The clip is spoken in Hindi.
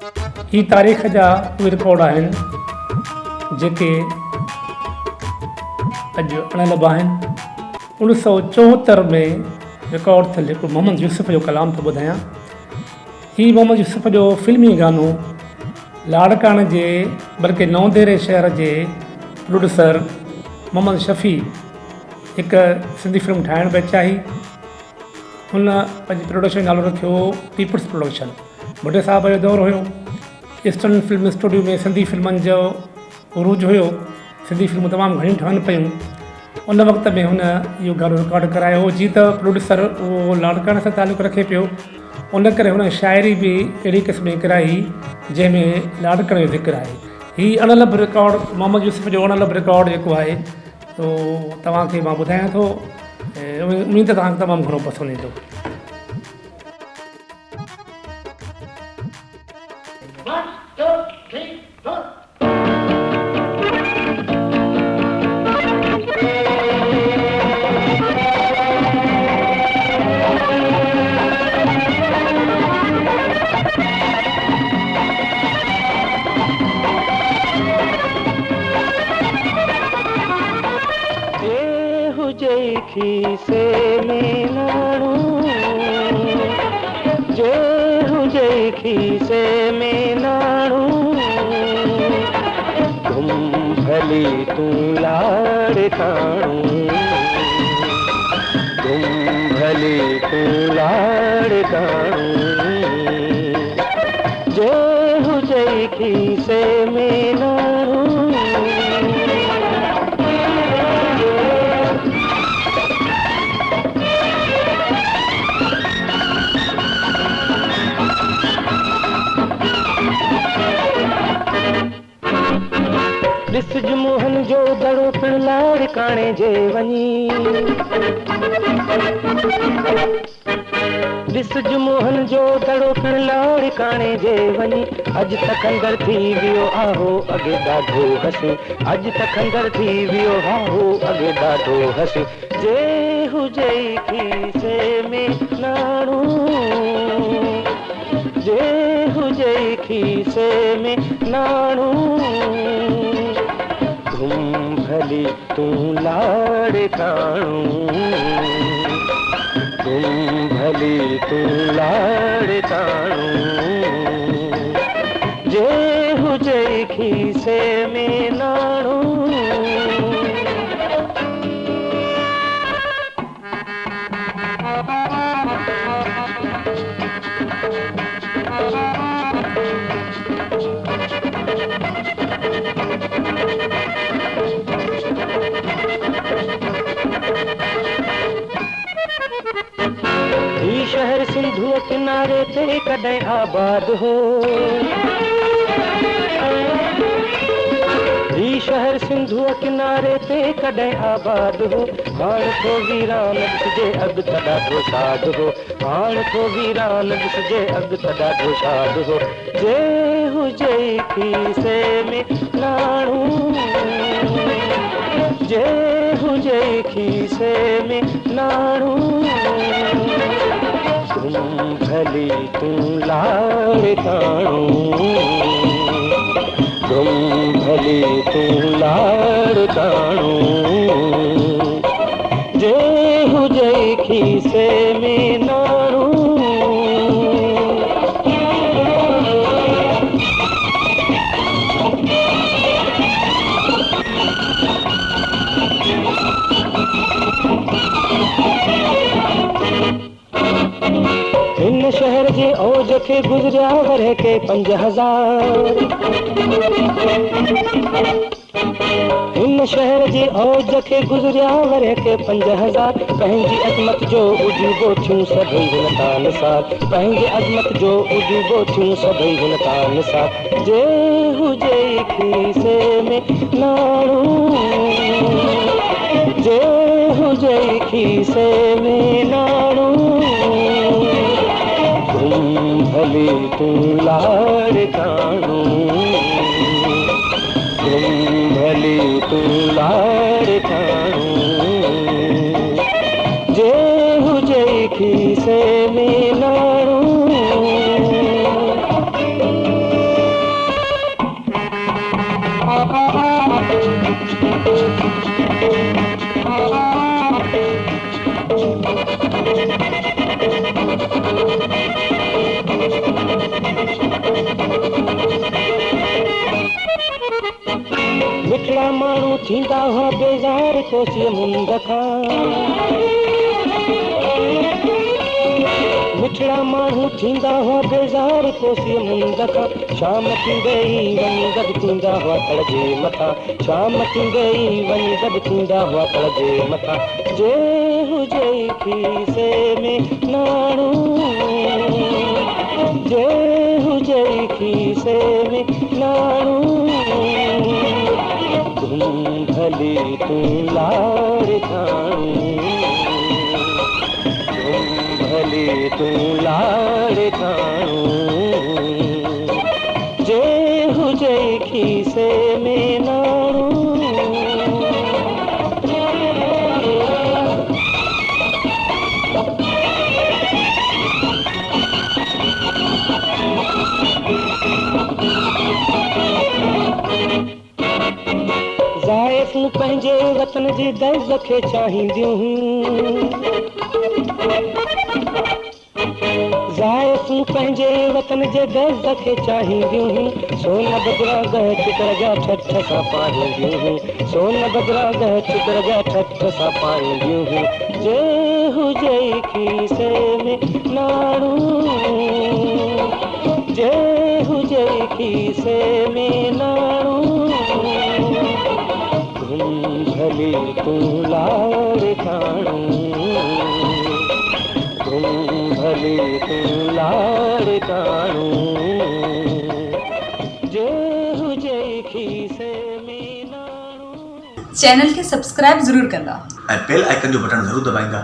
ही तारीख़ जा उहे रिकॉर्ड आहिनि जेके अॼु अणिलबा आहिनि। 1974 में रिकॉर्ड थियल हिकु मोहम्मद यूसुफ जो कलाम थो ॿुधायां। ही मोहम्मद यूसुफ जो फिल्मी गानो लाड़काणे जे बल्कि नवंदेरे शहर जे प्रोड्यूसर मोहम्मद शफ़ी हिकु सिंधी फिल्म ठाहिण बि चाही। हुन पंहिंजे प्रोडक्शन नालो रखियो पीपुल्स प्रोडक्शन। बुढे साहब जो दौरु हुयो, ईस्टर्न फिल्म स्टूडियो में सिंधी फिल्मनि जो उरूज हुयो, सिंधी फिल्मूं तमामु घणियूं ठहनि पियूं। उन वक़्त में हुन इहो गानो रिकॉर्ड करायो। जीअं त प्रोड्यूसर उहो लाड़काणे सां तालुक़ु रखे पियो, उन करे हुन शाइरी बि अहिड़ी क़िस्म जी कराई जंहिंमें लाड़काणे जो ज़िक्र आहे। हीउ अणिलब रिकॉर्ड मोहम्मद यूसुफ जो अणिलब रिकॉर्ड जेको आहे तो तव्हांखे मां ॿुधायां थो, उम्मीद तव्हांखे तमामु घणो पसंदि ईंदो। खीसे में नाणू जे हुजे खीसे में नाणू तुम भली तू लाड़ काणू तुम भली तू लाड़ काणू जे हुजे खीसे में नाणू ॾिस मोहन जो दड़ो पिण लाड़काणे जे वञी ॾिस मोहन जो दड़ो पिण लाड़काणे जे वञी अॼु त खंदर थी वियो आहो अॻे ॾाढो हसी अॼु त खंदर थी वियो आहो अॻे ॾाढो हसी जे हुजे खीसे में नाणू जे हुजे खीसे में नाणू तुम भली तू लाड़ काणू तुम भली तू लाड़ काणू जे हुजे खीसे में नाणू ही शहर सिंधु किनारे ते कॾहिं आबाद हो ही शहर सिंधु किनारे ते कॾहिं आबाद हो हाण थो वीरान ॾिसजे अॻु त ॾाढो साद हो हाण थो वीरान ॾिसजे अॻु त ॾाढो साद हो जे हुजे खीसे में नाणू जे हुजे खीसे में नाणू तुम भली तू लाड़ काणू तुम भली तू लाड़ काणू जे हुजे खीसे में नाणू हिन शहर जे औज खे गुज़रिया वरह के 5000 हिन शहर जे औज खे गुज़रिया वरह के 5000 पंहिंजी अज़मत जो उजूबो थियूं सभई हिन तान सां पंहिंजे अज़मत जो उजूबो थियूं सभई हिन तान सां जे हुजे खीसे में नाणू जे हुजे खीसे में नाणू तुम भली तू लाड़ काणू तुम भली तू लाड़ काणू जे हुजे खीसे में नाणू थींदा हुआ बेज़ार कोसीअ मुंद खां मिठड़ा माण्हू थींदा हुआ बेज़ार कोसीअ मुंद खां शाम थींदे ई वञी गॾु थींदा हुआ तड़ जे मथां शाम थींदे ई वञी गॾु थींदा हुआ तड़ जे मथां जे हुजे खीसे में नाणो जे हुजे खीसे में नाणो तुम भली तूं लाड़ खाणो भली तूं लाड़ खाणो जे हुजे खीसे में नाणो ज़ाइफ़ूं पंहिंजे वतन जी दर्द खे चाहींदियूं ज़ाइफ़ूं पंहिंजे वतन जे दर्द खे चाहींदियूं सोन बदिरां गह चिकर जा ठठ सां पाईंदियूं सोन बदिरां गह चिकर जा ठठ सां पाईंदियूं जे हुजे खीसे में नाणो जे हुजे खीसे में नाणो भली तूं लाड़ खाणो भली तूं लाड़ खाणो जे हुजे खीसे में नाणो। चैनल खे सब्सक्राइब ज़रूर कंदा ऐं बेल आइकन जो बटन ज़रूर दबाईंदा।